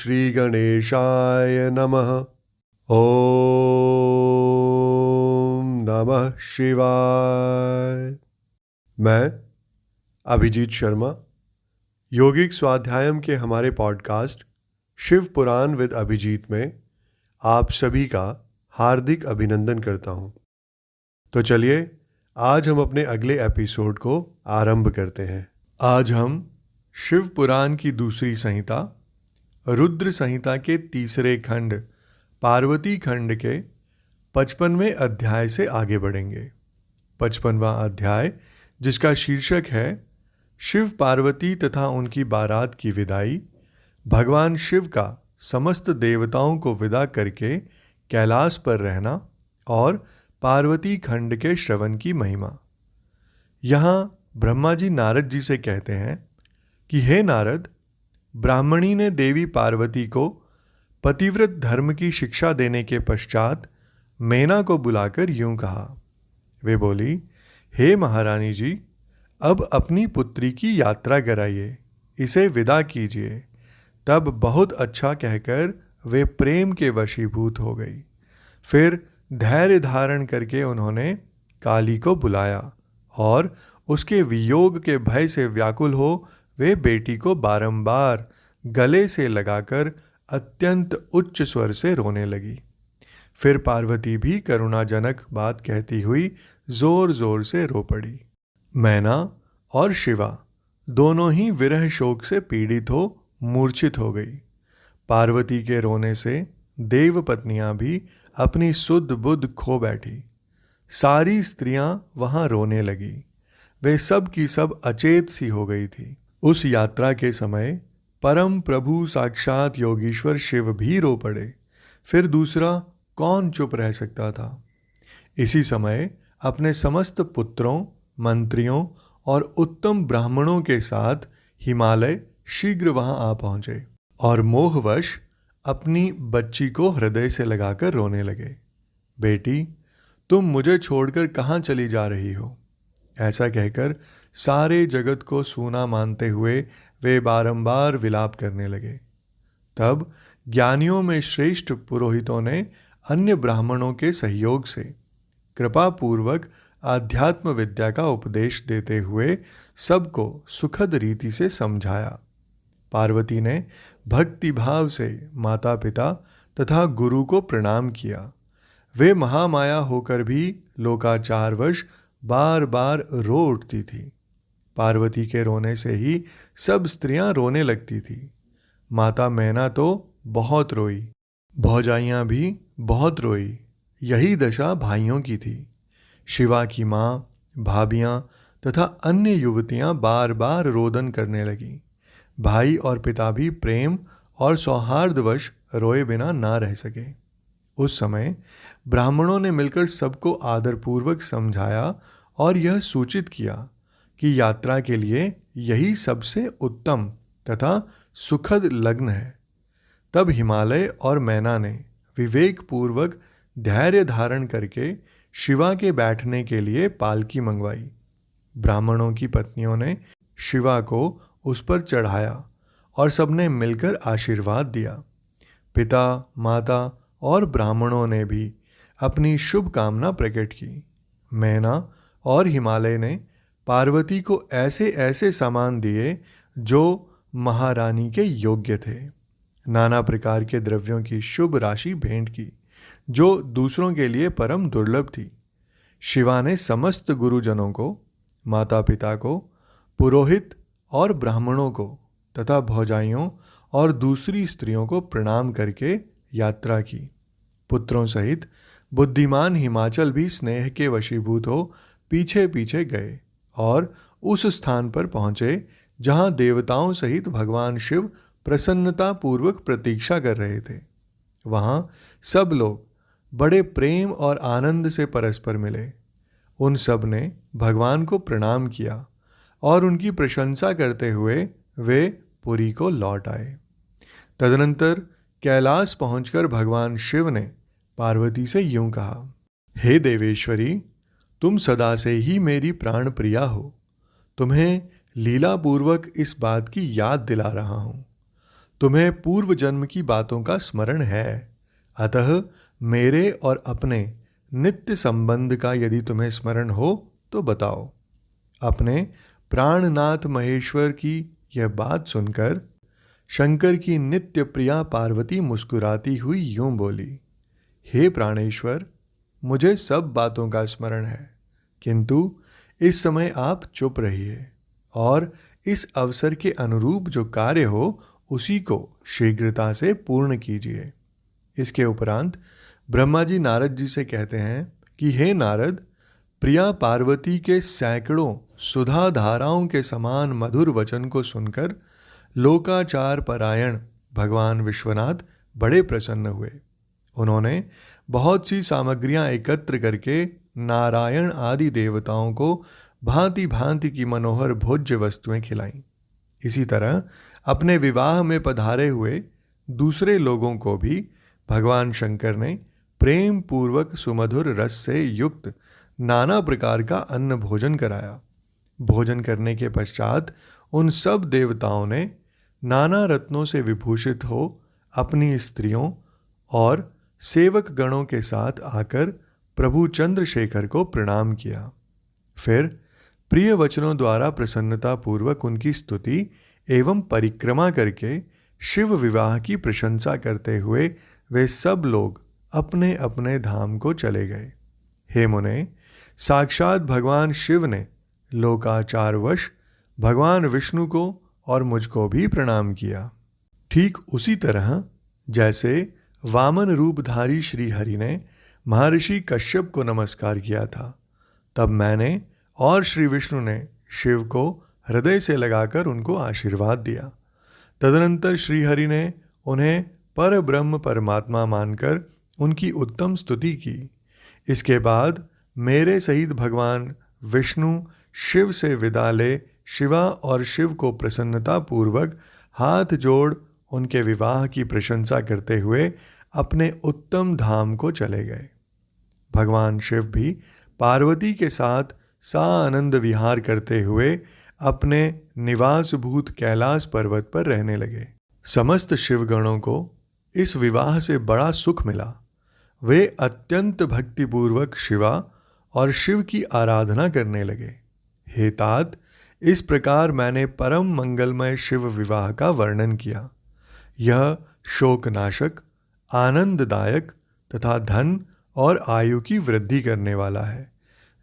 श्री गणेशाय नमः। ओम नमः शिवाय। मैं अभिजीत शर्मा योगिक स्वाध्यायम के हमारे पॉडकास्ट शिव पुराण विद अभिजीत में आप सभी का हार्दिक अभिनंदन करता हूं। तो चलिए आज हम अपने अगले एपिसोड को आरंभ करते हैं। आज हम शिव पुराण की दूसरी संहिता रुद्र संहिता के तीसरे खंड पार्वती खंड के 55वें अध्याय से आगे बढ़ेंगे। 55वां अध्याय, जिसका शीर्षक है शिव पार्वती तथा उनकी बारात की विदाई, भगवान शिव का समस्त देवताओं को विदा करके कैलाश पर रहना और पार्वती खंड के श्रवण की महिमा। यहाँ ब्रह्मा जी नारद जी से कहते हैं कि हे नारद, ब्राह्मणी ने देवी पार्वती को पतिव्रत धर्म की शिक्षा देने के पश्चात मैना को बुलाकर यूं कहा। वे बोली, हे महारानी जी, अब अपनी पुत्री की यात्रा कराइए, इसे विदा कीजिए। तब बहुत अच्छा कहकर वे प्रेम के वशीभूत हो गई। फिर धैर्य धारण करके उन्होंने काली को बुलाया और उसके वियोग के भय से व्याकुल हो वे बेटी को बारंबार गले से लगाकर अत्यंत उच्च स्वर से रोने लगी। फिर पार्वती भी करुणाजनक बात कहती हुई जोर जोर से रो पड़ी। मैना और शिवा दोनों ही विरह शोक से पीड़ित हो मूर्छित हो गई। पार्वती के रोने से देव पत्नियां भी अपनी सुध बुध खो बैठी। सारी स्त्रियां वहां रोने लगी। वे सब की सब अचेत सी हो गई थी। उस यात्रा के समय परम प्रभु साक्षात योगीश्वर शिव भी रो पड़े। फिर दूसरा कौन चुप रह सकता था। इसी समय अपने समस्त पुत्रों, मंत्रियों और उत्तम ब्राह्मणों के साथ हिमालय शीघ्र वहां आ पहुंचे और मोहवश अपनी बच्ची को हृदय से लगाकर रोने लगे। बेटी, तुम मुझे छोड़कर कहाँ चली जा रही हो? ऐसा कहकर सारे जगत को सूना मानते हुए वे बारंबार विलाप करने लगे। तब ज्ञानियों में श्रेष्ठ पुरोहितों ने अन्य ब्राह्मणों के सहयोग से कृपा पूर्वक आध्यात्म विद्या का उपदेश देते हुए सबको सुखद रीति से समझाया। पार्वती ने भक्ति भाव से माता पिता तथा गुरु को प्रणाम किया। वे महामाया होकर भी लोकाचारवश बार बार रो उठती थी। पार्वती के रोने से ही सब स्त्रियां रोने लगती थी। माता मैना तो बहुत रोई, भौजाइयां भी बहुत रोई। यही दशा भाइयों की थी। शिवा की माँ, भाभियां तथा अन्य युवतियां बार बार रोदन करने लगीं। भाई और पिता भी प्रेम और सौहार्दवश रोए बिना ना रह सके। उस समय ब्राह्मणों ने मिलकर सबको आदरपूर्वक समझाया और यह सूचित किया कि यात्रा के लिए यही सबसे उत्तम तथा सुखद लग्न है। तब हिमालय और मैना ने विवेक पूर्वक धैर्य धारण करके शिवा के बैठने के लिए पालकी मंगवाई। ब्राह्मणों की पत्नियों ने शिवा को उस पर चढ़ाया और सबने मिलकर आशीर्वाद दिया। पिता, माता और ब्राह्मणों ने भी अपनी शुभकामना प्रकट की। मैना और हिमालय ने पार्वती को ऐसे ऐसे सामान दिए जो महारानी के योग्य थे। नाना प्रकार के द्रव्यों की शुभ राशि भेंट की जो दूसरों के लिए परम दुर्लभ थी। शिवा ने समस्त गुरुजनों को, माता पिता को, पुरोहित और ब्राह्मणों को तथा भौजाइयों और दूसरी स्त्रियों को प्रणाम करके यात्रा की। पुत्रों सहित बुद्धिमान हिमाचल भी स्नेह के वशीभूत हो पीछे पीछे गए और उस स्थान पर पहुंचे जहां देवताओं सहित भगवान शिव प्रसन्नता पूर्वक प्रतीक्षा कर रहे थे। वहां सब लोग बड़े प्रेम और आनंद से परस्पर मिले। उन सब ने भगवान को प्रणाम किया और उनकी प्रशंसा करते हुए वे पुरी को लौट आए। तदनंतर कैलाश पहुंचकर भगवान शिव ने पार्वती से यूं कहा, हे देवेश्वरी, तुम सदा से ही मेरी प्राण प्रिया हो। तुम्हें लीलापूर्वक इस बात की याद दिला रहा हूँ। तुम्हें पूर्व जन्म की बातों का स्मरण है, अतः मेरे और अपने नित्य संबंध का यदि तुम्हें स्मरण हो तो बताओ। अपने प्राणनाथ महेश्वर की यह बात सुनकर शंकर की नित्य प्रिया पार्वती मुस्कुराती हुई यूं बोली, हे प्राणेश्वर, मुझे सब बातों का स्मरण है, किंतु इस समय आप चुप रहिए और इस अवसर के अनुरूप जो कार्य हो उसी को शीघ्रता से पूर्ण कीजिए। इसके उपरांत ब्रह्मा जी नारद जी से कहते हैं कि हे नारद, प्रिया पार्वती के सैकड़ों सुधा धाराओं के समान मधुर वचन को सुनकर लोकाचार परायण भगवान विश्वनाथ बड़े प्रसन्न हुए। उन्होंने बहुत सी सामग्रियां एकत्र करके नारायण आदि देवताओं को भांति भांति की मनोहर भोज्य वस्तुएं खिलाईं। इसी तरह अपने विवाह में पधारे हुए दूसरे लोगों को भी भगवान शंकर ने प्रेम पूर्वक सुमधुर रस से युक्त नाना प्रकार का अन्न भोजन कराया। भोजन करने के पश्चात उन सब देवताओं ने नाना रत्नों से विभूषित हो अपनी स्त्रियों और सेवक गणों के साथ आकर प्रभु चंद्रशेखर को प्रणाम किया। फिर प्रिय वचनों द्वारा प्रसन्नता पूर्वक उनकी स्तुति एवं परिक्रमा करके शिव विवाह की प्रशंसा करते हुए वे सब लोग अपने अपने धाम को चले गए। हे मुने, साक्षात भगवान शिव ने लोकाचारवश भगवान विष्णु को और मुझको भी प्रणाम किया। ठीक उसी तरह जैसे वामन रूपधारी श्री हरि ने महर्षि कश्यप को नमस्कार किया था, तब मैंने और श्री विष्णु ने शिव को हृदय से लगाकर उनको आशीर्वाद दिया। तदनंतर श्री हरि ने उन्हें पर ब्रह्म परमात्मा मानकर उनकी उत्तम स्तुति की। इसके बाद मेरे सहित भगवान विष्णु शिव से विदा ले शिवा और शिव को प्रसन्नता पूर्वक हाथ जोड़ उनके विवाह की प्रशंसा करते हुए अपने उत्तम धाम को चले गए। भगवान शिव भी पार्वती के साथ सानंद विहार करते हुए अपने निवासभूत कैलाश पर्वत पर रहने लगे। समस्त शिवगणों को इस विवाह से बड़ा सुख मिला। वे अत्यंत भक्तिपूर्वक शिवा और शिव की आराधना करने लगे। हे तात, इस प्रकार मैंने परम मंगलमय शिव विवाह का वर्णन किया। यह शोकनाशक, आनंददायक तथा धन और आयु की वृद्धि करने वाला है।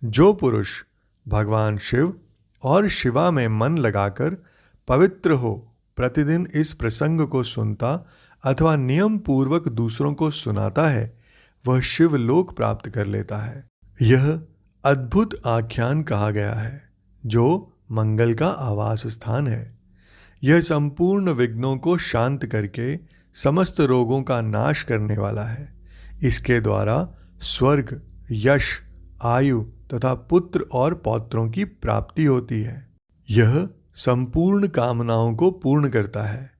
जो पुरुष भगवान शिव और शिवा में मन लगाकर पवित्र हो प्रतिदिन इस प्रसंग को सुनता अथवा नियम पूर्वक दूसरों को सुनाता है, वह शिवलोक प्राप्त कर लेता है। यह अद्भुत आख्यान कहा गया है जो मंगल का आवास स्थान है। यह संपूर्ण विघ्नों को शांत करके समस्त रोगों का नाश करने वाला है। इसके द्वारा स्वर्ग, यश, आयु तथा पुत्र और पौत्रों की प्राप्ति होती है। यह संपूर्ण कामनाओं को पूर्ण करता है।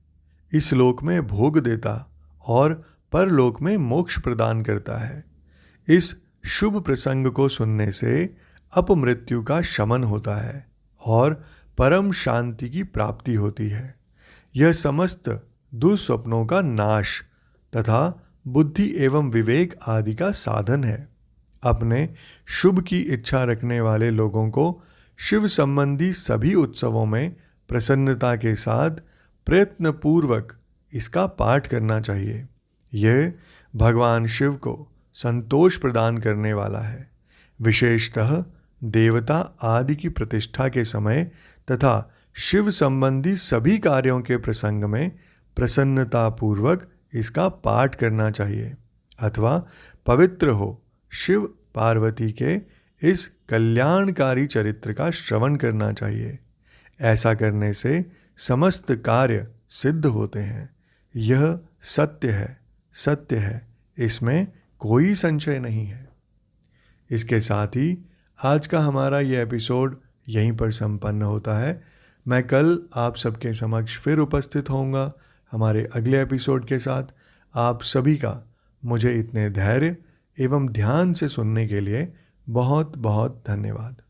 इस लोक में भोग देता और परलोक में मोक्ष प्रदान करता है। इस शुभ प्रसंग को सुनने से अपमृत्यु का शमन होता है और परम शांति की प्राप्ति होती है। यह समस्त दुस्वप्नों का नाश तथा बुद्धि एवं विवेक आदि का साधन है। अपने शुभ की इच्छा रखने वाले लोगों को शिव संबंधी सभी उत्सवों में प्रसन्नता के साथ प्रयत्न पूर्वक इसका पाठ करना चाहिए। यह भगवान शिव को संतोष प्रदान करने वाला है। विशेषतः देवता आदि की प्रतिष्ठा के समय तथा शिव संबंधी सभी कार्यों के प्रसंग में प्रसन्नता पूर्वक इसका पाठ करना चाहिए अथवा पवित्र हो शिव पार्वती के इस कल्याणकारी चरित्र का श्रवण करना चाहिए। ऐसा करने से समस्त कार्य सिद्ध होते हैं। यह सत्य है, सत्य है, इसमें कोई संशय नहीं है। इसके साथ ही आज का हमारा यह एपिसोड यहीं पर संपन्न होता है। मैं कल आप सबके समक्ष फिर उपस्थित होऊंगा हमारे अगले एपिसोड के साथ। आप सभी का मुझे इतने धैर्य एवं ध्यान से सुनने के लिए बहुत बहुत धन्यवाद।